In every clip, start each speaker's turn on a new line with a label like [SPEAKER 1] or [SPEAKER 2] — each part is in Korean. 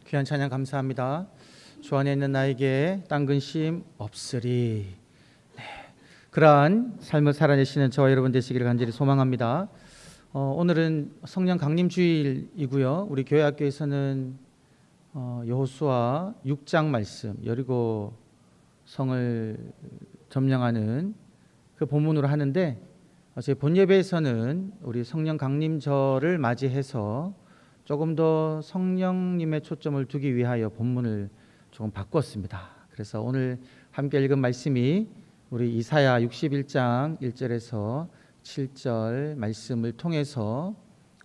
[SPEAKER 1] 귀한 찬양 감사합니다. 주 안에 있는 나에게 딴 근심 없으리. 그러한 삶을 살아내시는 저와 여러분 되시기를 간절히 소망합니다. 오늘은 성령 강림 주일이고요. 우리 교회 학교에서는 여호수아 6장 말씀 여리고 성을 점령하는 그 본문으로 하는데, 제 본 예배에서는 우리 성령 강림절을 맞이해서 조금 더 성령님의 초점을 두기 위하여 본문을 조금 바꿨습니다. 그래서 오늘 함께 읽은 말씀이 우리 이사야 61장 1절에서 7절 말씀을 통해서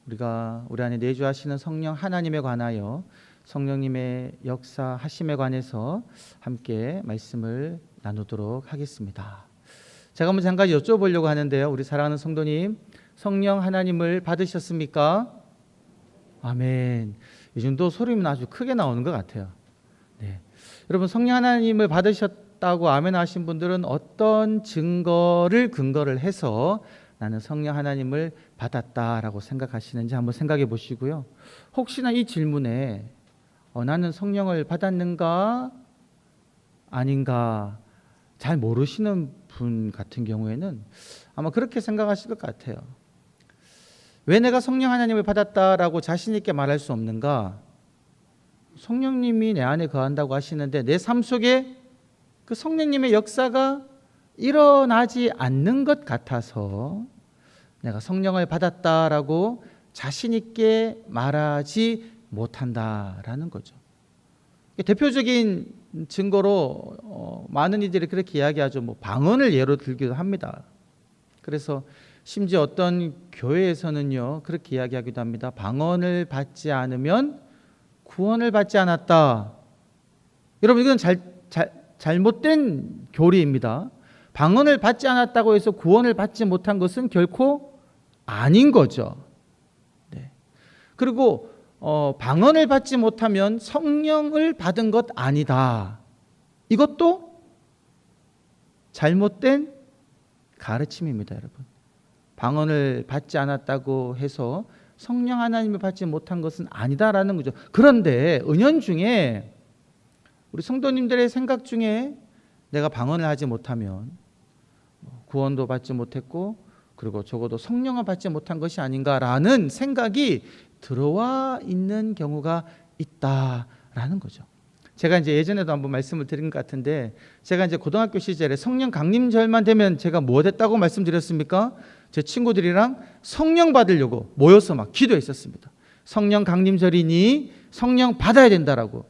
[SPEAKER 1] 우리가 우리 안에 내주하시는 성령 하나님에 관하여 성령님의 역사하심에 관해서 함께 말씀을 나누도록 하겠습니다. 제가 한번 잠깐 여쭤보려고 하는데요. 우리 사랑하는 성도님, 성령 하나님을 받으셨습니까? 아멘. 요즘도 소리는 아주 크게 나오는 것 같아요. 네. 여러분, 성령 하나님을 받으셨다고 아멘 하신 분들은 어떤 근거를 해서 나는 성령 하나님을 받았다라고 생각하시는지 한번 생각해 보시고요. 혹시나 이 질문에 나는 성령을 받았는가 아닌가 잘 모르시는 분 같은 경우에는 아마 그렇게 생각하실 것 같아요. 왜 내가 성령 하나님을 받았다라고 자신 있게 말할 수 없는가? 성령님이 내 안에 거한다고 하시는데 내 삶 속에 그 성령님의 역사가 일어나지 않는 것 같아서 내가 성령을 받았다라고 자신 있게 말하지 못한다라는 거죠. 대표적인 증거로 많은 이들이 그렇게 이야기하죠. 방언을 예로 들기도 합니다. 그래서 심지어 어떤 교회에서는요 그렇게 이야기하기도 합니다. 방언을 받지 않으면 구원을 받지 않았다. 여러분, 이건 잘못된 교리입니다. 방언을 받지 않았다고 해서 구원을 받지 못한 것은 결코 아닌 거죠. 네. 그리고 방언을 받지 못하면 성령을 받은 것 아니다. 이것도 잘못된 가르침입니다, 여러분. 방언을 받지 않았다고 해서 성령 하나님을 받지 못한 것은 아니다라는 거죠. 그런데 은연중에 우리 성도님들의 생각 중에 내가 방언을 하지 못하면 구원도 받지 못했고 그리고 적어도 성령을 받지 못한 것이 아닌가라는 생각이 들어와 있는 경우가 있다라는 거죠. 제가 이제 예전에도 한번 말씀을 드린 것 같은데, 제가 이제 고등학교 시절에 성령 강림절만 되면 제가 뭐 됐다고 말씀드렸습니까? 제 친구들이랑 성령 받으려고 모여서 막 기도했었습니다. 성령 강림절이니 성령 받아야 된다라고.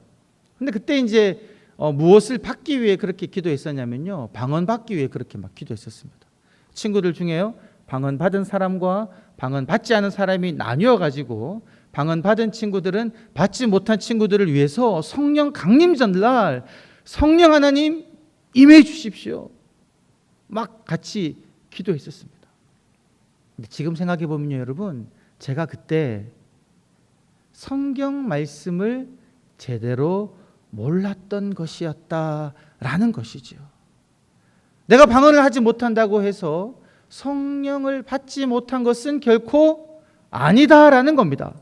[SPEAKER 1] 근데 그때 이제 무엇을 받기 위해 그렇게 기도했었냐면요, 방언 받기 위해 그렇게 막 기도했었습니다. 친구들 중에요, 방언 받은 사람과 방언 받지 않은 사람이 나뉘어 가지고 방언 받은 친구들은 받지 못한 친구들을 위해서 성령 강림전날 성령 하나님 임해 주십시오 막 같이 기도했었습니다. 근데 지금 생각해 보면요, 여러분, 제가 그때 성경 말씀을 제대로 몰랐던 것이었다라는 것이죠. 내가 방언을 하지 못한다고 해서 성령을 받지 못한 것은 결코 아니다라는 겁니다.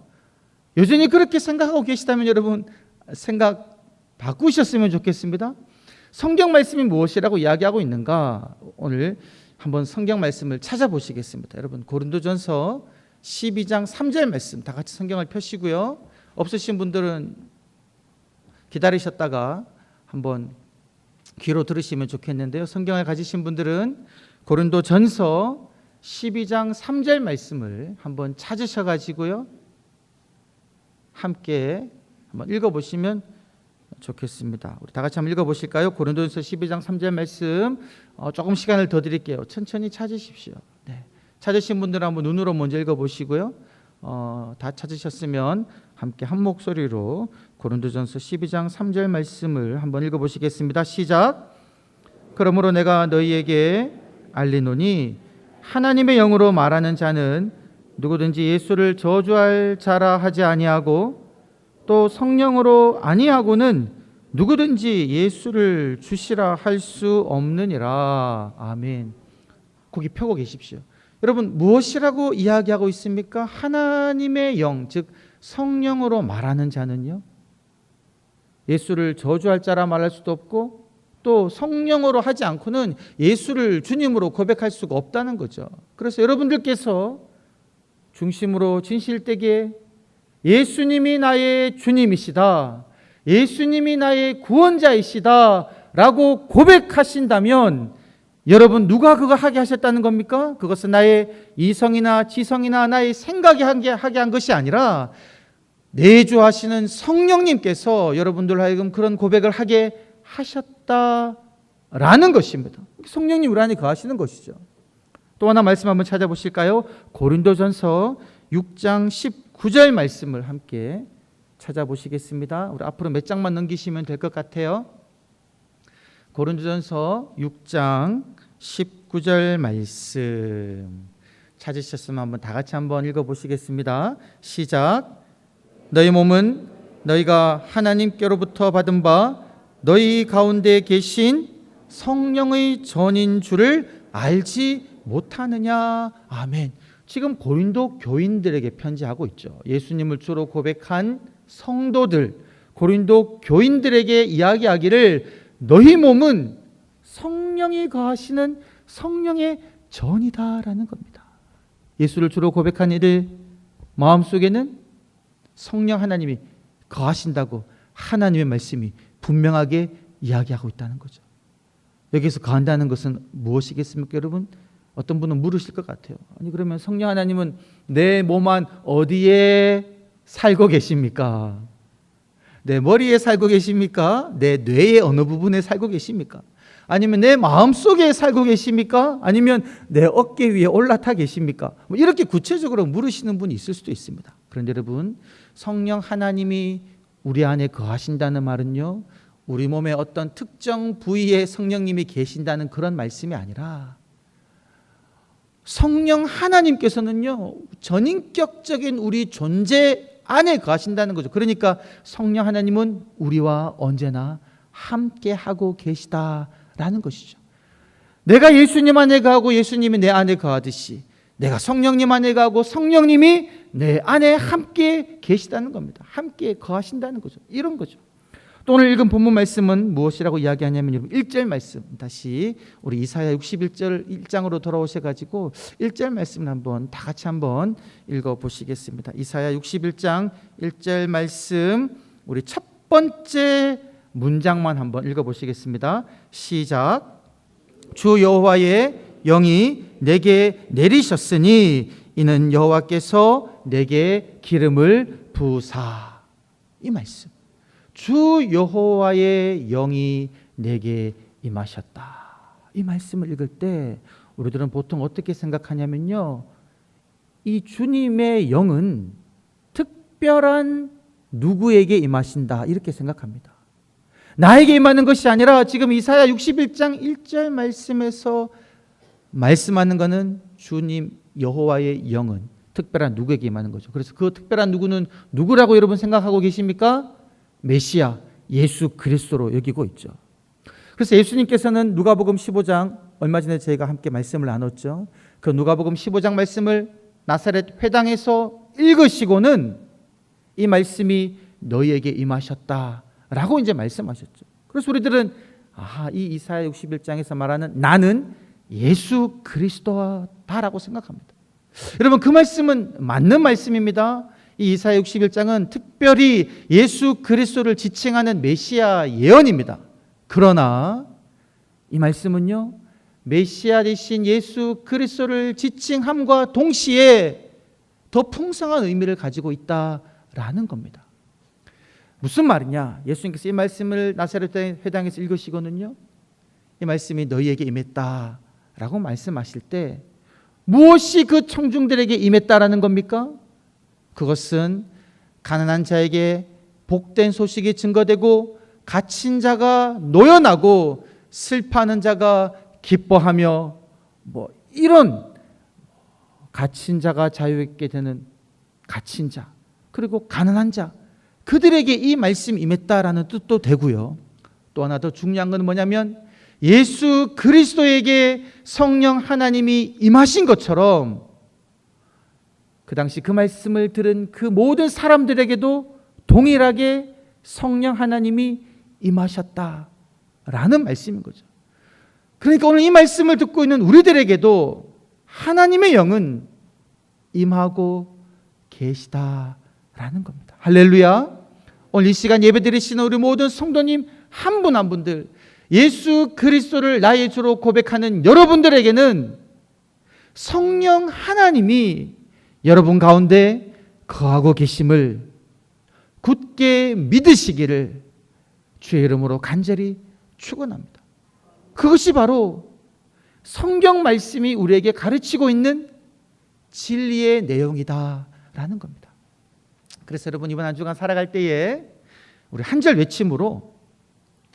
[SPEAKER 1] 여전히 그렇게 생각하고 계시다면 여러분 생각 바꾸셨으면 좋겠습니다. 성경 말씀이 무엇이라고 이야기하고 있는가? 오늘 한번 성경 말씀을 찾아보시겠습니다. 여러분, 고린도전서 12장 3절 말씀 다 같이 성경을 펴시고요. 없으신 분들은 기다리셨다가 한번 귀로 들으시면 좋겠는데요. 성경을 가지신 분들은 고린도전서 12장 3절 말씀을 한번 찾으셔가지고요, 함께 한번 읽어보시면 좋겠습니다. 우리 다 같이 한번 읽어보실까요? 고린도전서 12장 3절 말씀 조금 시간을 더 드릴게요. 천천히 찾으십시오. 네. 찾으신 분들은 한번 눈으로 먼저 읽어보시고요. 다 찾으셨으면 함께 한 목소리로 고린도전서 12장 3절 말씀을 한번 읽어보시겠습니다. 시작. 그러므로 내가 너희에게 알리노니 하나님의 영으로 말하는 자는 누구든지 예수를 저주할 자라 하지 아니하고 또 성령으로 아니하고는 누구든지 예수를 주시라 할 수 없느니라. 아멘. 거기 펴고 계십시오. 여러분, 무엇이라고 이야기하고 있습니까? 하나님의 영, 즉 성령으로 말하는 자는요, 예수를 저주할 자라 말할 수도 없고 또 성령으로 하지 않고는 예수를 주님으로 고백할 수가 없다는 거죠. 그래서 여러분들께서 중심으로 진실되게 예수님이 나의 주님이시다, 예수님이 나의 구원자이시다 라고 고백하신다면 여러분 누가 그거 하게 하셨다는 겁니까? 그것은 나의 이성이나 지성이나 나의 생각이 하게 한 것이 아니라 내주하시는 성령님께서 여러분들 하여금 그런 고백을 하게 하셨다라는 것입니다. 성령님 우리 안에 거하시는 것이죠. 또 하나 말씀 한번 찾아보실까요? 고린도전서 6장 19절 말씀을 함께 찾아보시겠습니다. 우리 앞으로 몇 장만 넘기시면 될 것 같아요. 고린도전서 6장 19절 말씀 찾으셨으면 한번 다 같이 한번 읽어보시겠습니다. 시작. 너희 몸은 너희가 하나님께로부터 받은 바 너희 가운데 계신 성령의 전인 줄을 알지 못하느냐. 아멘. 지금 고린도 교인들에게 편지하고 있죠. 예수님을 주로 고백한 성도들, 고린도 교인들에게 이야기하기를 너희 몸은 성령이 거하시는 성령의 전이다라는 겁니다. 예수를 주로 고백한 이들 마음속에는 성령 하나님이 거하신다고 하나님의 말씀이 분명하게 이야기하고 있다는 거죠. 여기서 거한다는 것은 무엇이겠습니까, 여러분? 어떤 분은 물으실 것 같아요. 아니 그러면 성령 하나님은 내 몸 안 어디에 살고 계십니까? 내 머리에 살고 계십니까? 내 뇌의 어느 부분에 살고 계십니까? 아니면 내 마음속에 살고 계십니까? 아니면 내 어깨 위에 올라타 계십니까? 이렇게 구체적으로 물으시는 분이 있을 수도 있습니다. 그런데 여러분, 성령 하나님이 우리 안에 거하신다는 말은요, 우리 몸의 어떤 특정 부위에 성령님이 계신다는 그런 말씀이 아니라 성령 하나님께서는요, 전인격적인 우리 존재 안에 거하신다는 거죠. 그러니까 성령 하나님은 우리와 언제나 함께 하고 계시다라는 것이죠. 내가 예수님 안에 거하고 예수님이 내 안에 거하듯이 내가 성령님 안에 거하고 성령님이 내 안에 함께 계시다는 겁니다. 함께 거하신다는 거죠. 이런 거죠. 또 오늘 읽은 본문 말씀은 무엇이라고 이야기하냐면 여러분 1절 말씀, 다시 우리 이사야 61절 1장으로 돌아오셔가지고 1절 말씀을 한번 다 같이 한번 읽어보시겠습니다. 이사야 61장 1절 말씀, 우리 첫 번째 문장만 한번 읽어보시겠습니다. 시작. 주 여호와의 영이 내게 내리셨으니 이는 여호와께서 내게 기름을 부으사. 이 말씀, 주 여호와의 영이 내게 임하셨다. 이 말씀을 읽을 때 우리들은 보통 어떻게 생각하냐면요, 이 주님의 영은 특별한 누구에게 임하신다 이렇게 생각합니다. 나에게 임하는 것이 아니라 지금 이사야 61장 1절 말씀에서 말씀하는 것은 주님 여호와의 영은 특별한 누구에게 임하는 거죠. 그래서 그 특별한 누구는 누구라고 여러분 생각하고 계십니까? 메시아 예수 그리스도로 여기고 있죠. 그래서 예수님께서는 누가복음 15장, 얼마 전에 저희가 함께 말씀을 나눴죠. 그 누가복음 15장 말씀을 나사렛 회당에서 읽으시고는 이 말씀이 너희에게 임하셨다라고 이제 말씀하셨죠. 그래서 우리들은 이 이사야 61장에서 말하는 나는 예수 그리스도다라고 생각합니다. 여러분, 그 말씀은 맞는 말씀입니다. 이 이사야 61장은 특별히 예수 그리스도를 지칭하는 메시아 예언입니다. 그러나 이 말씀은요, 메시아 되신 예수 그리스도를 지칭함과 동시에 더 풍성한 의미를 가지고 있다라는 겁니다. 무슨 말이냐? 예수님께서 이 말씀을 나사렛 회당에서 읽으시고는요, 이 말씀이 너희에게 임했다라고 말씀하실 때 무엇이 그 청중들에게 임했다라는 겁니까? 그것은 가난한 자에게 복된 소식이 증거되고 갇힌 자가 노여나고 슬퍼하는 자가 기뻐하며 이런 갇힌 자가 자유있게 되는 갇힌 자, 그리고 가난한 자, 그들에게 이 말씀이 임했다라는 뜻도 되고요. 또 하나 더 중요한 건 뭐냐면 예수 그리스도에게 성령 하나님이 임하신 것처럼 그 당시 그 말씀을 들은 그 모든 사람들에게도 동일하게 성령 하나님이 임하셨다라는 말씀인 거죠. 그러니까 오늘 이 말씀을 듣고 있는 우리들에게도 하나님의 영은 임하고 계시다라는 겁니다. 할렐루야. 오늘 이 시간 예배 드리시는 우리 모든 성도님 한 분 한 분들, 예수 그리스도를 나의 주로 고백하는 여러분들에게는 성령 하나님이 여러분 가운데 거하고 계심을 굳게 믿으시기를 주의 이름으로 간절히 축원합니다. 그것이 바로 성경 말씀이 우리에게 가르치고 있는 진리의 내용이다라는 겁니다. 그래서 여러분 이번 한 주간 살아갈 때에 우리 한 절 외침으로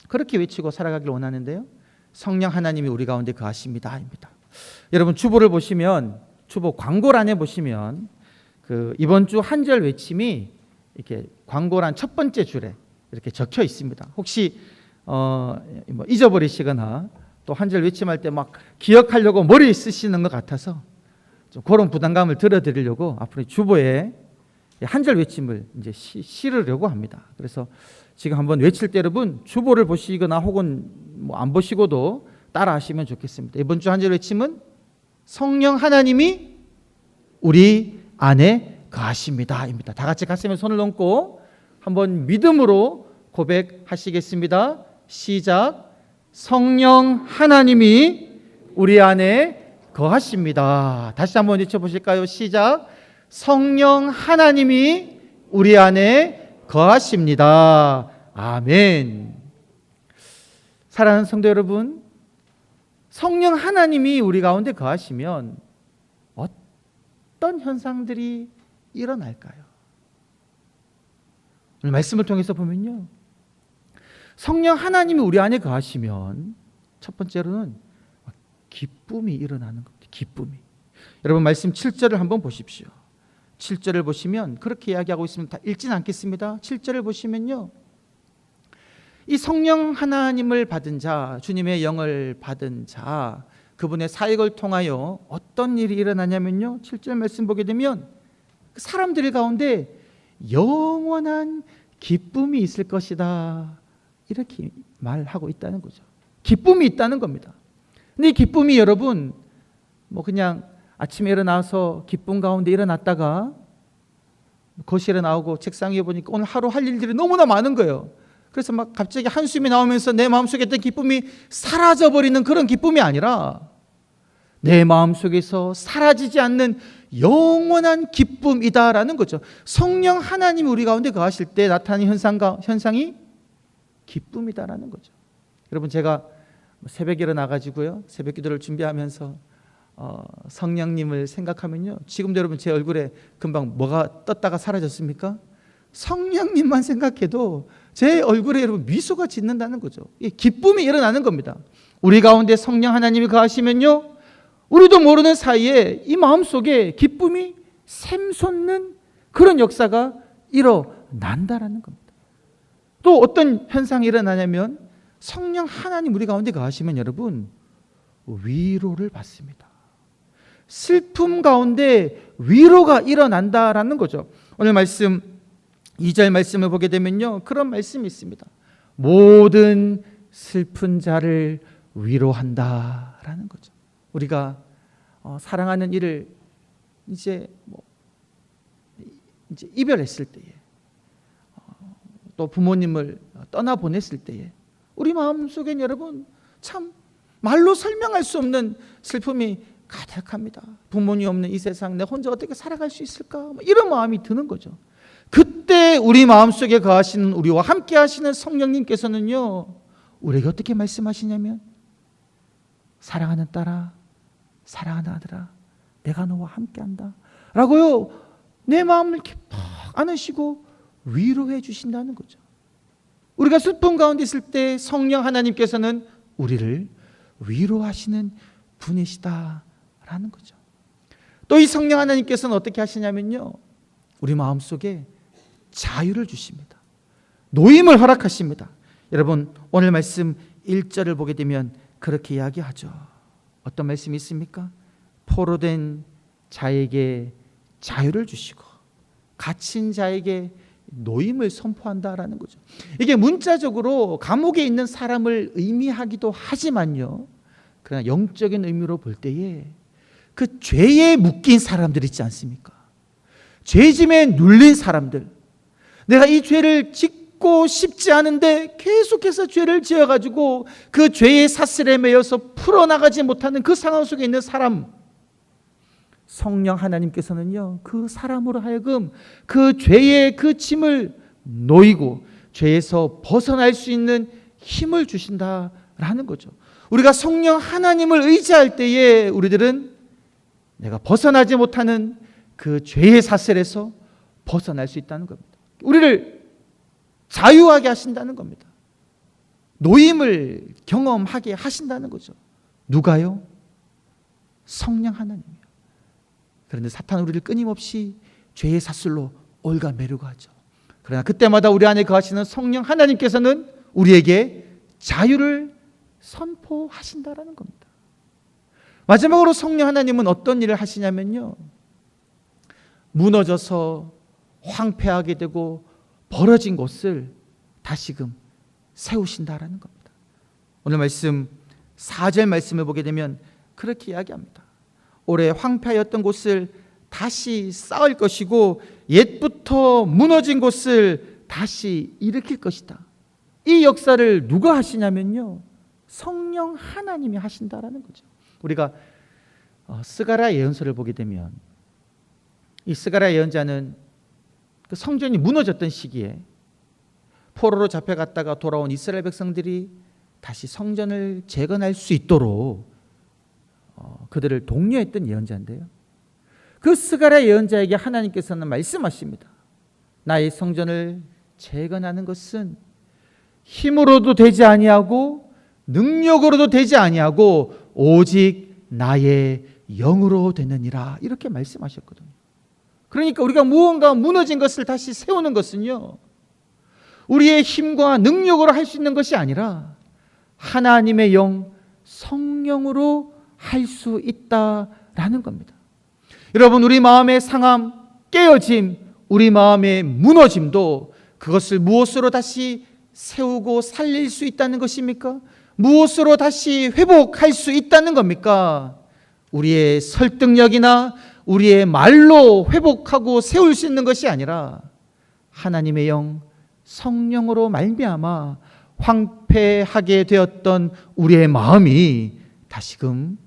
[SPEAKER 1] 그렇게 외치고 살아가길 원하는데요. 성령 하나님이 우리 가운데 거하십니다입니다. 여러분 주보를 보시면 주보 광고란에 보시면 그 이번 주 한 절 외침이 이렇게 광고란 첫 번째 줄에 이렇게 적혀 있습니다. 혹시 뭐 잊어버리시거나 또 한 절 외침할 때 막 기억하려고 머리에 쓰시는 것 같아서 좀 그런 부담감을 들어드리려고 앞으로 주보에 한 절 외침을 이제 실으려고 합니다. 그래서 지금 한번 외칠 때 여러분 주보를 보시거나 혹은 뭐 안 보시고도 따라 하시면 좋겠습니다. 이번 주 한 절 외침은 성령 하나님이 우리 안에 거하십니다입니다. 다 같이 가슴에 손을 얹고 한번 믿음으로 고백하시겠습니다. 시작. 성령 하나님이 우리 안에 거하십니다. 다시 한번 외쳐보실까요? 시작. 성령 하나님이 우리 안에 거하십니다. 아멘. 사랑하는 성도 여러분, 성령 하나님이 우리 가운데 거하시면 어떤 현상들이 일어날까요? 오늘 말씀을 통해서 보면요, 성령 하나님이 우리 안에 거하시면 첫 번째로는 기쁨이 일어나는 겁니다. 기쁨이. 여러분 말씀 7절을 한번 보십시오. 7절을 보시면 그렇게 이야기하고 있으면 다 읽진 않겠습니다. 7절을 보시면요, 이 성령 하나님을 받은 자, 주님의 영을 받은 자, 그분의 사역을 통하여 어떤 일이 일어나냐면요, 7절 말씀 보게 되면 사람들 가운데 영원한 기쁨이 있을 것이다, 이렇게 말하고 있다는 거죠. 기쁨이 있다는 겁니다. 근데 이 기쁨이 여러분 뭐 그냥 아침에 일어나서 기쁨 가운데 일어났다가 거실에 나오고 책상 위에 보니까 오늘 하루 할 일들이 너무나 많은 거예요. 그래서 막 갑자기 한숨이 나오면서 내 마음속에 있던 기쁨이 사라져버리는 그런 기쁨이 아니라 내 마음속에서 사라지지 않는 영원한 기쁨이다라는 거죠. 성령 하나님이 우리 가운데 거하실 때 나타나는 현상이 기쁨이다라는 거죠. 여러분 제가 새벽에 일어나가지고요, 새벽 기도를 준비하면서 성령님을 생각하면요, 지금도 여러분 제 얼굴에 금방 뭐가 떴다가 사라졌습니까? 성령님만 생각해도 제 얼굴에 여러분 미소가 짓는다는 거죠. 기쁨이 일어나는 겁니다. 우리 가운데 성령 하나님이 거하시면요, 우리도 모르는 사이에 이 마음속에 기쁨이 샘솟는 그런 역사가 일어난다라는 겁니다. 또 어떤 현상이 일어나냐면 성령 하나님 우리 가운데 거하시면 여러분 위로를 받습니다. 슬픔 가운데 위로가 일어난다라는 거죠. 오늘 말씀 2절 말씀을 보게 되면요, 그런 말씀이 있습니다. 모든 슬픈 자를 위로한다라는 거죠. 우리가 사랑하는 이를 이제 이별했을 때에, 또 부모님을 떠나 보냈을 때에 우리 마음속엔 여러분 참 말로 설명할 수 없는 슬픔이 가득합니다. 부모님 없는 이 세상 내가 혼자 어떻게 살아갈 수 있을까, 이런 마음이 드는 거죠. 그때 우리 마음속에 거하시는, 우리와 함께 하시는 성령님께서는요, 우리에게 어떻게 말씀하시냐면 사랑하는 딸아, 사랑하는 아들아, 내가 너와 함께한다 라고요, 내 마음을 이렇게 팍 안으시고 위로해 주신다는 거죠. 우리가 슬픔 가운데 있을 때 성령 하나님께서는 우리를 위로하시는 분이시다라는 거죠. 또 이 성령 하나님께서는 어떻게 하시냐면요, 우리 마음속에 자유를 주십니다. 노임을 허락하십니다. 여러분 오늘 말씀 1절을 보게 되면 그렇게 이야기하죠. 어떤 말씀이 있습니까? 포로된 자에게 자유를 주시고 갇힌 자에게 노임을 선포한다라는 거죠. 이게 문자적으로 감옥에 있는 사람을 의미하기도 하지만요, 그러나 영적인 의미로 볼 때에 그 죄에 묶인 사람들 있지 않습니까? 죄짐에 눌린 사람들, 내가 이 죄를 짓고 싶지 않은데 계속해서 죄를 지어가지고 그 죄의 사슬에 매여서 풀어나가지 못하는 그 상황 속에 있는 사람, 성령 하나님께서는요, 그 사람으로 하여금 그 죄의 그 짐을 놓이고 죄에서 벗어날 수 있는 힘을 주신다라는 거죠. 우리가 성령 하나님을 의지할 때에 우리들은 내가 벗어나지 못하는 그 죄의 사슬에서 벗어날 수 있다는 겁니다. 우리를 자유하게 하신다는 겁니다. 노임을 경험하게 하신다는 거죠. 누가요? 성령 하나님이요. 그런데 사탄은 우리를 끊임없이 죄의 사슬로 올가매려고 하죠. 그러나 그때마다 우리 안에 거하시는 성령 하나님께서는 우리에게 자유를 선포하신다라는 겁니다. 마지막으로 성령 하나님은 어떤 일을 하시냐면요, 무너져서 황폐하게 되고 벌어진 곳을 다시금 세우신다라는 겁니다. 오늘 말씀 4절 말씀을 보게 되면 그렇게 이야기합니다. 올해 황폐하였던 곳을 다시 쌓을 것이고 옛부터 무너진 곳을 다시 일으킬 것이다. 이 역사를 누가 하시냐면요, 성령 하나님이 하신다라는 거죠. 우리가 스가랴 예언서를 보게 되면 이 스가랴 예언자는 그 성전이 무너졌던 시기에 포로로 잡혀갔다가 돌아온 이스라엘 백성들이 다시 성전을 재건할 수 있도록 그들을 독려했던 예언자인데요, 그 스가랴 예언자에게 하나님께서는 말씀하십니다. 나의 성전을 재건하는 것은 힘으로도 되지 아니하고 능력으로도 되지 아니하고 오직 나의 영으로 되느니라, 이렇게 말씀하셨거든요. 그러니까 우리가 무언가 무너진 것을 다시 세우는 것은요, 우리의 힘과 능력으로 할 수 있는 것이 아니라 하나님의 영, 성령으로 할 수 있다라는 겁니다. 여러분, 우리 마음의 상함, 깨어짐, 우리 마음의 무너짐도 그것을 무엇으로 다시 세우고 살릴 수 있다는 것입니까? 무엇으로 다시 회복할 수 있다는 겁니까? 우리의 설득력이나 우리의 말로 회복하고 세울 수 있는 것이 아니라 하나님의 영, 성령으로 말미암아 황폐하게 되었던 우리의 마음이 다시금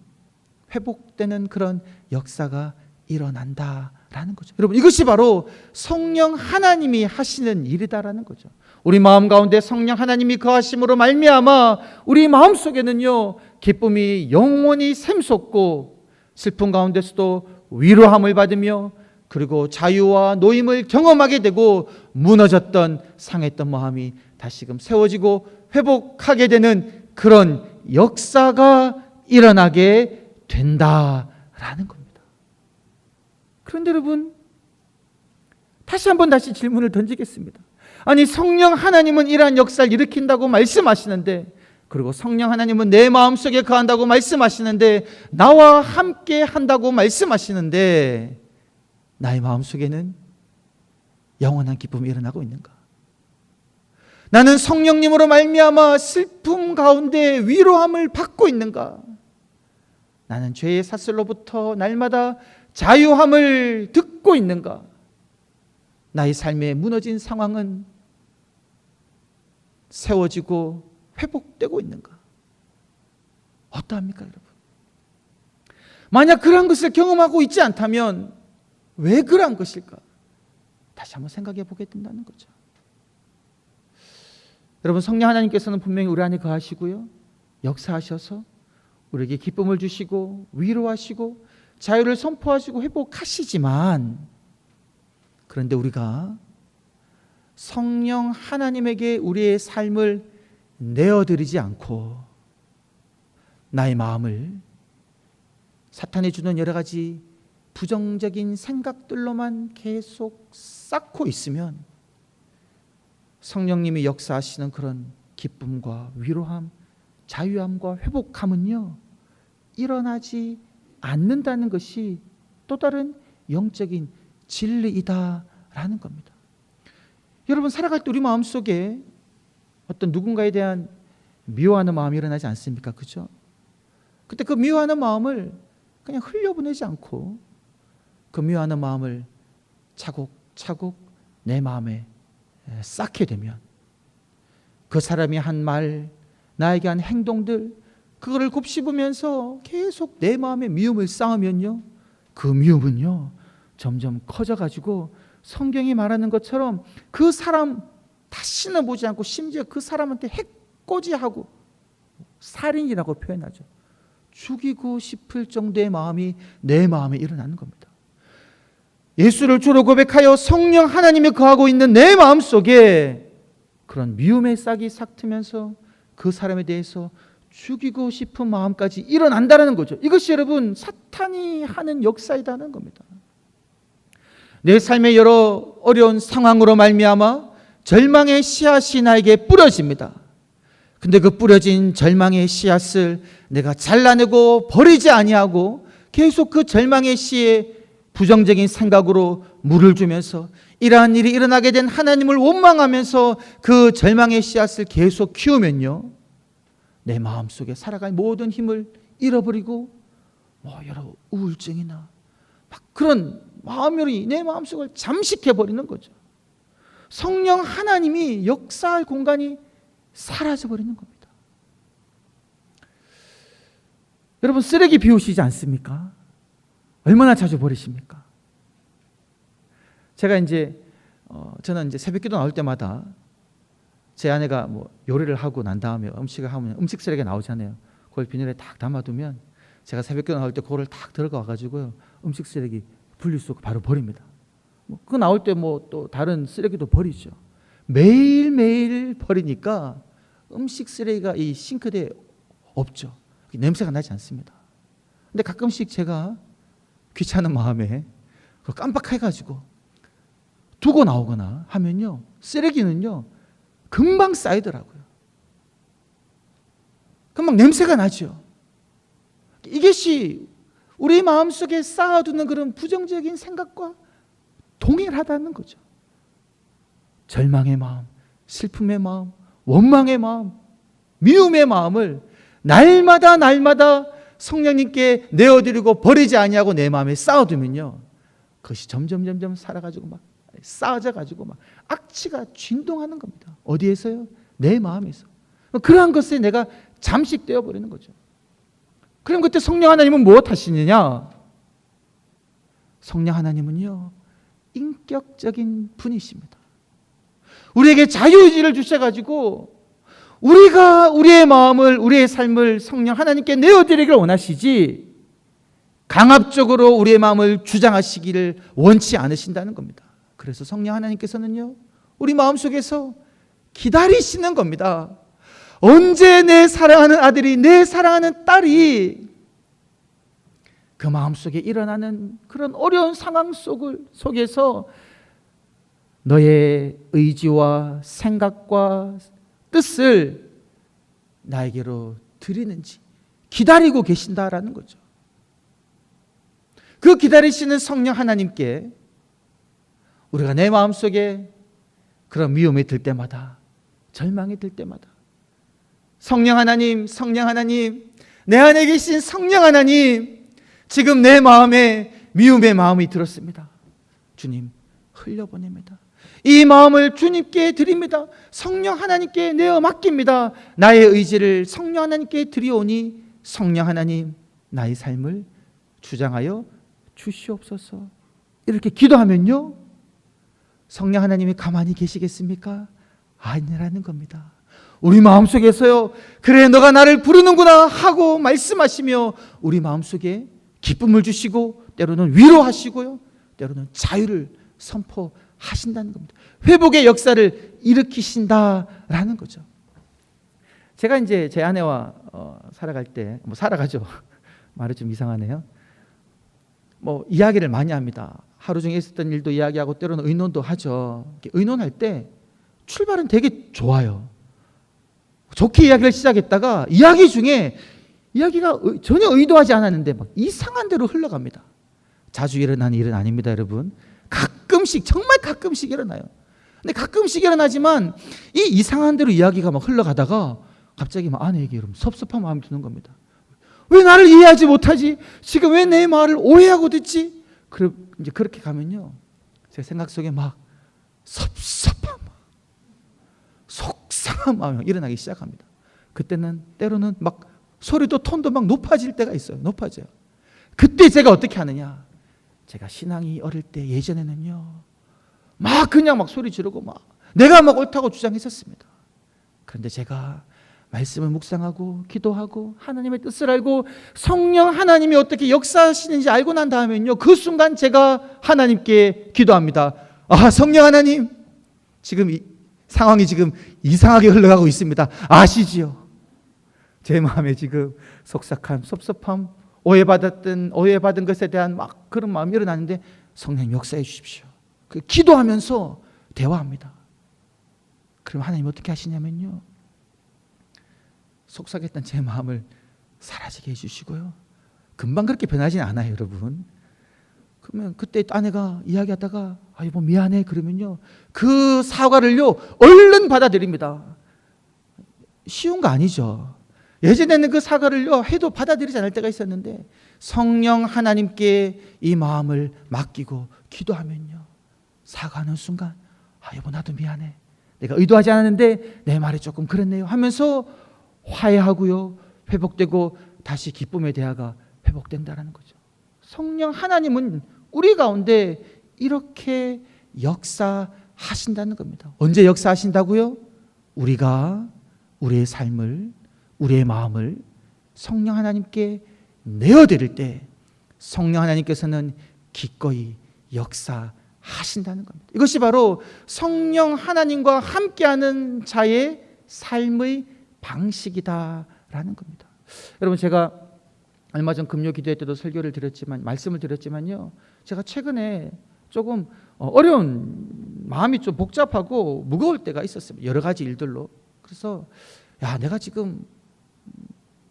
[SPEAKER 1] 회복되는 그런 역사가 일어난다라는 거죠. 여러분, 이것이 바로 성령 하나님이 하시는 일이다라는 거죠. 우리 마음 가운데 성령 하나님이 거하심으로 말미암아 우리 마음속에는요, 기쁨이 영원히 샘솟고 슬픔 가운데서도 위로함을 받으며 그리고 자유와 노임을 경험하게 되고 무너졌던 상했던 마음이 다시금 세워지고 회복하게 되는 그런 역사가 일어나게 된다라는 겁니다. 그런데 여러분, 다시 질문을 던지겠습니다. 아니, 성령 하나님은 이러한 역사를 일으킨다고 말씀하시는데, 그리고 성령 하나님은 내 마음속에 거한다고 말씀하시는데, 나와 함께 한다고 말씀하시는데, 나의 마음속에는 영원한 기쁨이 일어나고 있는가? 나는 성령님으로 말미암아 슬픔 가운데 위로함을 받고 있는가? 나는 죄의 사슬로부터 날마다 자유함을 듣고 있는가? 나의 삶의 무너진 상황은 세워지고 회복되고 있는가? 어떠합니까, 여러분? 만약 그러한 것을 경험하고 있지 않다면 왜 그러한 것일까? 다시 한번 생각해 보게 된다는 거죠. 여러분, 성령 하나님께서는 분명히 우리 안에 거하시고요, 역사하셔서 우리에게 기쁨을 주시고 위로하시고 자유를 선포하시고 회복하시지만, 그런데 우리가 성령 하나님에게 우리의 삶을 내어드리지 않고 나의 마음을 사탄이 주는 여러 가지 부정적인 생각들로만 계속 쌓고 있으면 성령님이 역사하시는 그런 기쁨과 위로함, 자유함과 회복함은요, 일어나지 않는다는 것이 또 다른 영적인 진리이다라는 겁니다. 여러분 살아갈 때 우리 마음속에 어떤 누군가에 대한 미워하는 마음이 일어나지 않습니까? 그죠? 그때 그 미워하는 마음을 그냥 흘려보내지 않고 그 미워하는 마음을 차곡차곡 내 마음에 쌓게 되면 그 사람이 한 말, 나에게 한 행동들, 그거를 곱씹으면서 계속 내 마음에 미움을 쌓으면요, 그 미움은요 점점 커져가지고 성경이 말하는 것처럼 그 사람 다시는 보지 않고 심지어 그 사람한테 해코지하고 살인이라고 표현하죠. 죽이고 싶을 정도의 마음이 내 마음에 일어나는 겁니다. 예수를 주로 고백하여 성령 하나님이 거하고 있는 내 마음속에 그런 미움의 싹이 삭트면서 그 사람에 대해서 죽이고 싶은 마음까지 일어난다는 거죠. 이것이 여러분 사탄이 하는 역사이다는 겁니다. 내 삶의 여러 어려운 상황으로 말미암아 절망의 씨앗이 나에게 뿌려집니다. 근데 그 뿌려진 절망의 씨앗을 내가 잘라내고 버리지 아니하고 계속 그 절망의 씨에 부정적인 생각으로 물을 주면서 이러한 일이 일어나게 된 하나님을 원망하면서 그 절망의 씨앗을 계속 키우면요, 내 마음속에 살아갈 모든 힘을 잃어버리고 여러 우울증이나 막 그런 마음이 내 마음속을 잠식해버리는 거죠. 성령 하나님이 역사할 공간이 사라져버리는 겁니다. 여러분 쓰레기 비우시지 않습니까? 얼마나 자주 버리십니까? 제가 저는 새벽기도 나올 때마다 제 아내가 요리를 하고 난 다음에 음식을 하면 음식 쓰레기가 나오잖아요. 그걸 비닐에 딱 담아두면 제가 새벽기도 나올 때 그거를 딱 들어가 가지고요, 음식 쓰레기 분리수거 바로 버립니다. 그거 나올 때 또 다른 쓰레기도 버리죠. 매일매일 버리니까 음식 쓰레기가 이 싱크대에 없죠. 냄새가 나지 않습니다. 근데 가끔씩 제가 귀찮은 마음에 깜빡해가지고 두고 나오거나 하면요, 쓰레기는요 금방 쌓이더라고요. 금방 냄새가 나죠. 이것이 우리 마음속에 쌓아두는 그런 부정적인 생각과 동일하다는 거죠. 절망의 마음, 슬픔의 마음, 원망의 마음, 미움의 마음을 날마다 성령님께 내어드리고 버리지 아니하고 내 마음에 쌓아두면요, 그것이 점점 살아가지고 막 쌓아져가지고 막 악취가 진동하는 겁니다. 어디에서요? 내 마음에서. 그러한 것에 내가 잠식되어 버리는 거죠. 그럼 그때 성령 하나님은 무엇 하시느냐? 성령 하나님은요 인격적인 분이십니다. 우리에게 자유의지를 주셔가지고 우리가 우리의 마음을, 우리의 삶을 성령 하나님께 내어드리기를 원하시지 강압적으로 우리의 마음을 주장하시기를 원치 않으신다는 겁니다. 그래서 성령 하나님께서는요 우리 마음속에서 기다리시는 겁니다. 언제 내 사랑하는 아들이, 내 사랑하는 딸이 그 마음속에 일어나는 그런 어려운 상황 속에서 너의 의지와 생각과 뜻을 나에게로 드리는지 기다리고 계신다라는 거죠. 그 기다리시는 성령 하나님께 우리가 내 마음속에 그런 미움이 들 때마다, 절망이 들 때마다 성령 하나님, 내 안에 계신 성령 하나님, 지금 내 마음에 미움의 마음이 들었습니다. 주님 흘려보냅니다. 이 마음을 주님께 드립니다. 성령 하나님께 내어 맡깁니다. 나의 의지를 성령 하나님께 드리오니 성령 하나님 나의 삶을 주장하여 주시옵소서. 이렇게 기도하면요 성령 하나님이 가만히 계시겠습니까? 아니라는 겁니다. 우리 마음속에서요, 그래 너가 나를 부르는구나 하고 말씀하시며 우리 마음속에 기쁨을 주시고 때로는 위로하시고요, 때로는 자유를 선포하신다는 겁니다. 회복의 역사를 일으키신다라는 거죠. 제가 제 아내와 살아갈 때 살아가죠. 말이 좀 이상하네요. 이야기를 많이 합니다. 하루 중에 있었던 일도 이야기하고 때로는 의논도 하죠. 의논할 때 출발은 되게 좋아요. 좋게 이야기를 시작했다가 이야기 중에 이야기가 전혀 의도하지 않았는데 막 이상한 대로 흘러갑니다. 자주 일어나는 일은 아닙니다, 여러분. 가끔씩, 정말 가끔씩 일어나요. 근데 가끔씩 일어나지만 이 이상한 대로 이야기가 막 흘러가다가 갑자기 막 아내에게 이러면 섭섭한 마음이 드는 겁니다. 왜 나를 이해하지 못하지? 지금 왜 내 말을 오해하고 듣지? 이제 그렇게 가면요, 제 생각 속에 막 섭섭한 마음, 속상한 마음이 일어나기 시작합니다. 그때는 때로는 막 소리도 톤도 막 높아질 때가 있어요. 높아져요. 그때 제가 어떻게 하느냐? 제가 신앙이 어릴 때 예전에는요, 막 그냥 막 소리 지르고 막 내가 막 옳다고 주장했었습니다. 그런데 제가 말씀을 묵상하고 기도하고 하나님의 뜻을 알고 성령 하나님이 어떻게 역사하시는지 알고 난 다음에는요, 그 순간 제가 하나님께 기도합니다. 아, 성령 하나님, 지금 이 상황이 지금 이상하게 흘러가고 있습니다. 아시지요? 제 마음에 지금 속삭함, 섭섭함, 오해받은 것에 대한 막 그런 마음이 일어나는데 성령 역사해 주십시오. 기도하면서 대화합니다. 그럼 하나님 어떻게 하시냐면요, 속삭였던 제 마음을 사라지게 해주시고요, 금방 그렇게 변하진 않아요, 여러분. 그러면 그때 아내가 이야기하다가 아, 여보 미안해 그러면요, 그 사과를요 얼른 받아들입니다. 쉬운 거 아니죠. 예전에는 그 사과를요 해도 받아들이지 않을 때가 있었는데 성령 하나님께 이 마음을 맡기고 기도하면요, 사과하는 순간 아, 여보 나도 미안해, 내가 의도하지 않았는데 내 말이 조금 그랬네요 하면서 화해하고요, 회복되고 다시 기쁨의 대화가 회복된다라는 거죠. 성령 하나님은 우리 가운데 이렇게 역사하신다는 겁니다. 언제 역사하신다고요? 우리가 우리의 삶을, 우리의 마음을 성령 하나님께 내어드릴 때 성령 하나님께서는 기꺼이 역사하신다는 겁니다. 이것이 바로 성령 하나님과 함께하는 자의 삶의 방식이다라는 겁니다. 여러분, 제가 얼마 전 금요 기도회 때도 설교를 드렸지만 말씀을 드렸지만요, 제가 최근에 조금 어려운 마음이 좀 복잡하고 무거울 때가 있었습니다. 여러 가지 일들로. 그래서 야, 내가 지금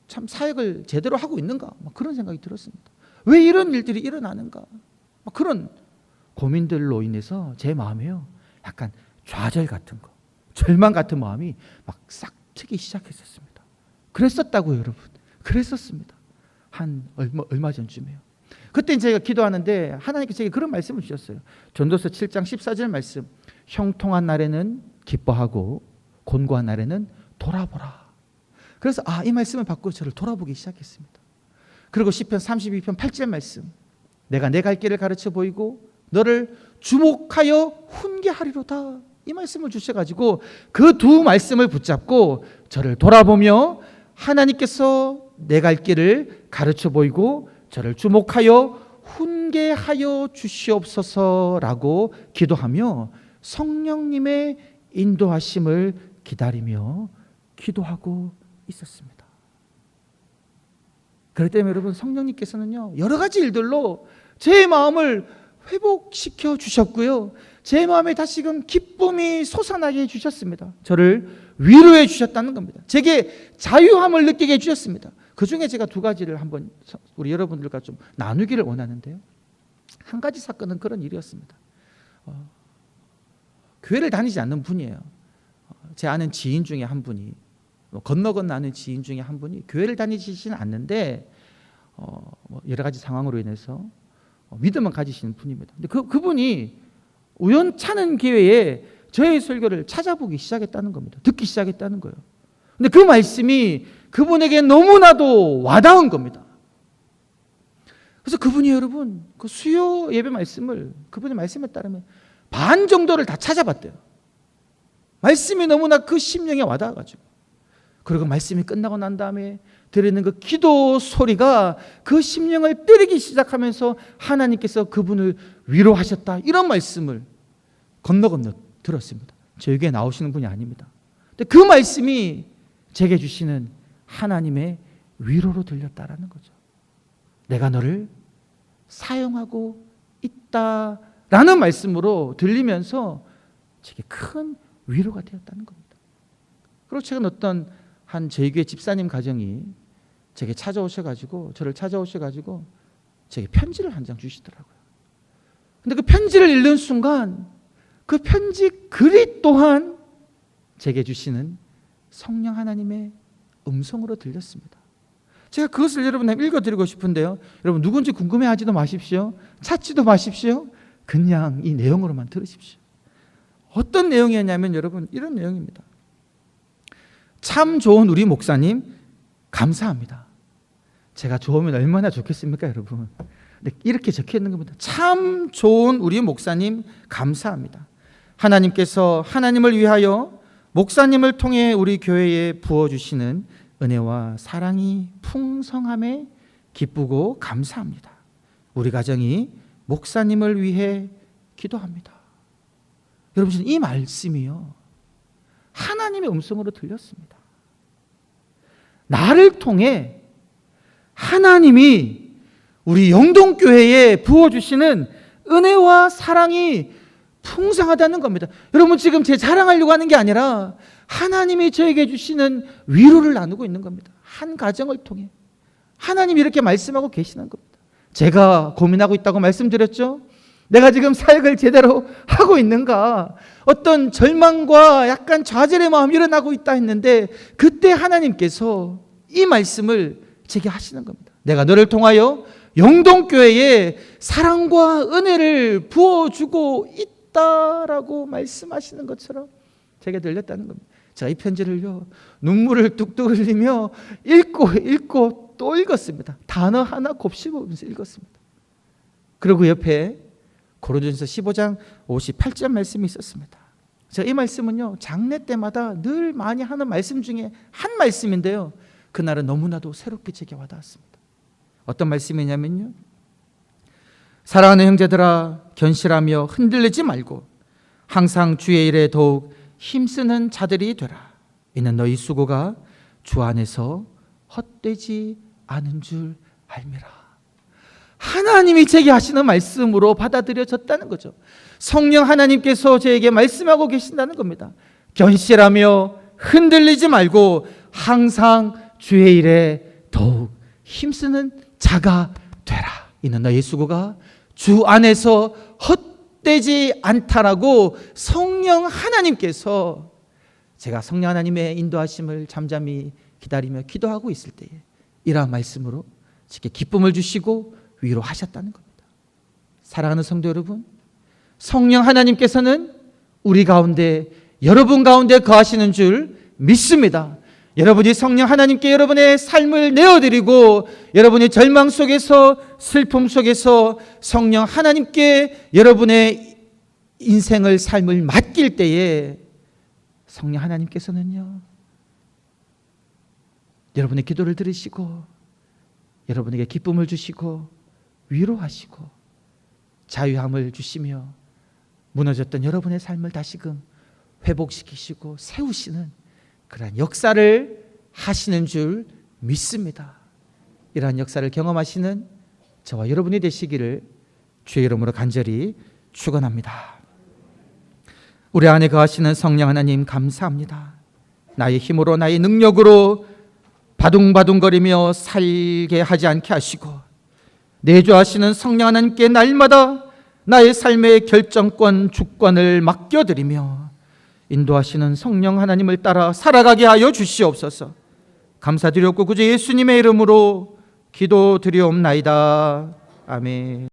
[SPEAKER 1] 참 사역을 제대로 하고 있는가? 그런 생각이 들었습니다. 왜 이런 일들이 일어나는가? 그런 고민들로 인해서 제 마음에요, 약간 좌절 같은 거, 절망 같은 마음이 막 싹 트기 시작했었습니다. 그랬었다고요, 여러분. 그랬었습니다. 한 얼마 전쯤에요. 그때 제가 기도하는데 하나님께서 제게 그런 말씀을 주셨어요. 전도서 7장 14절 말씀. 형통한 날에는 기뻐하고 곤고한 날에는 돌아보라. 그래서 이 말씀을 받고 저를 돌아보기 시작했습니다. 그리고 시편 32편 8절 말씀. 내가 내 갈 길을 가르쳐 보이고 너를 주목하여 훈계하리로다. 이 말씀을 주셔가지고 그 두 말씀을 붙잡고 저를 돌아보며 하나님께서 내 갈 길을 가르쳐 보이고 저를 주목하여 훈계하여 주시옵소서라고 기도하며 성령님의 인도하심을 기다리며 기도하고 있었습니다. 그렇기 때문에 여러분, 성령님께서는요 여러 가지 일들로 제 마음을 회복시켜 주셨고요, 제 마음에 다시금 기쁨이 솟아나게 해주셨습니다. 저를 위로해 주셨다는 겁니다. 제게 자유함을 느끼게 해주셨습니다. 그 중에 제가 두 가지를 한번 우리 여러분들과 좀 나누기를 원하는데요, 한 가지 사건은 그런 일이었습니다. 교회를 다니지 않는 분이에요. 제 아는 지인 중에 한 분이, 건너 아는 지인 중에 한 분이 교회를 다니시지는 않는데 여러 가지 상황으로 인해서 믿음을 가지시는 분입니다. 근데 그분이 우연찮은 기회에 저의 설교를 찾아보기 시작했다는 겁니다. 듣기 시작했다는 거예요. 근데 그 말씀이 그분에게 너무나도 와닿은 겁니다. 그래서 그분이 여러분 그 수요 예배 말씀을, 그분의 말씀에 따르면 반 정도를 다 찾아봤대요. 말씀이 너무나 그 심령에 와닿아가지고. 그리고 말씀이 끝나고 난 다음에 들리는 그 기도 소리가 그 심령을 때리기 시작하면서 하나님께서 그분을 위로하셨다, 이런 말씀을 건너 들었습니다. 저에게 나오시는 분이 아닙니다. 근데 그 말씀이 제게 주시는 하나님의 위로로 들렸다라는 거죠. 내가 너를 사용하고 있다라는 말씀으로 들리면서 제게 큰 위로가 되었다는 겁니다. 그리고 최근 어떤 한 저희 교회 집사님 가정이 제게 저를 찾아오셔가지고 제게 편지를 한 장 주시더라고요. 근데 그 편지를 읽는 순간 그 편지 글이 또한 제게 주시는 성령 하나님의 음성으로 들렸습니다. 제가 그것을 여러분한테 읽어드리고 싶은데요, 여러분 누군지 궁금해하지도 마십시오. 찾지도 마십시오. 그냥 이 내용으로만 들으십시오. 어떤 내용이었냐면 여러분 이런 내용입니다. 참 좋은 우리 목사님 감사합니다. 제가 좋으면 얼마나 좋겠습니까 여러분. 근데 이렇게 적혀있는 겁니다. 참 좋은 우리 목사님 감사합니다. 하나님께서 하나님을 위하여 목사님을 통해 우리 교회에 부어주시는 은혜와 사랑이 풍성함에 기쁘고 감사합니다. 우리 가정이 목사님을 위해 기도합니다. 여러분, 이 말씀이요, 하나님의 음성으로 들렸습니다. 나를 통해 하나님이 우리 영동교회에 부어주시는 은혜와 사랑이 풍성하다는 겁니다. 여러분, 지금 제 자랑하려고 하는 게 아니라 하나님이 저에게 주시는 위로를 나누고 있는 겁니다. 한 가정을 통해 하나님이 이렇게 말씀하고 계시는 겁니다. 제가 고민하고 있다고 말씀드렸죠. 내가 지금 사역을 제대로 하고 있는가, 어떤 절망과 약간 좌절의 마음이 일어나고 있다 했는데, 그때 하나님께서 이 말씀을 제게 하시는 겁니다. 내가 너를 통하여 영동교회에 사랑과 은혜를 부어주고 있다라고 말씀하시는 것처럼 제게 들렸다는 겁니다. 제가 이 편지를요, 눈물을 뚝뚝 흘리며 읽고 또 읽었습니다. 단어 하나 곱씹으면서 읽었습니다. 그리고 옆에 고린도전서 15장 58절 말씀이 있었습니다. 제가 이 말씀은요, 장례 때마다 늘 많이 하는 말씀 중에 한 말씀인데요, 그날은 너무나도 새롭게 제게 와닿았습니다. 어떤 말씀이냐면요, 사랑하는 형제들아, 견실하며 흔들리지 말고 항상 주의 일에 더욱 힘쓰는 자들이 되라. 이는 너희 수고가 주 안에서 헛되지 않은 줄 알미라. 하나님이 제게 하시는 말씀으로 받아들여졌다는 거죠. 성령 하나님께서 저에게 말씀하고 계신다는 겁니다. 견실하며 흔들리지 말고 항상 주의 일에 더욱 힘쓰는 자가 되라. 이는 너희 수고가 주 안에서 헛되지 않다라고 성령 하나님께서, 제가 성령 하나님의 인도하심을 잠잠히 기다리며 기도하고 있을 때에 이러한 말씀으로 제게 기쁨을 주시고 위로하셨다는 겁니다. 사랑하는 성도 여러분, 성령 하나님께서는 우리 가운데, 여러분 가운데 거하시는 줄 믿습니다. 여러분이 성령 하나님께 여러분의 삶을 내어드리고 여러분의 절망 속에서, 슬픔 속에서 성령 하나님께 여러분의 인생을, 삶을 맡길 때에 성령 하나님께서는요, 여러분의 기도를 들으시고 여러분에게 기쁨을 주시고 위로하시고 자유함을 주시며 무너졌던 여러분의 삶을 다시금 회복시키시고 세우시는 그러한 역사를 하시는 줄 믿습니다. 이러한 역사를 경험하시는 저와 여러분이 되시기를 주의 이름으로 간절히 축원합니다. 우리 안에 거하시는 성령 하나님 감사합니다. 나의 힘으로, 나의 능력으로 바둥바둥거리며 살게 하지 않게 하시고 내주하시는 성령 하나님께 날마다 나의 삶의 결정권, 주권을 맡겨드리며 인도하시는 성령 하나님을 따라 살아가게 하여 주시옵소서. 감사드렸고 구주 예수님의 이름으로 기도드리옵나이다. 아멘.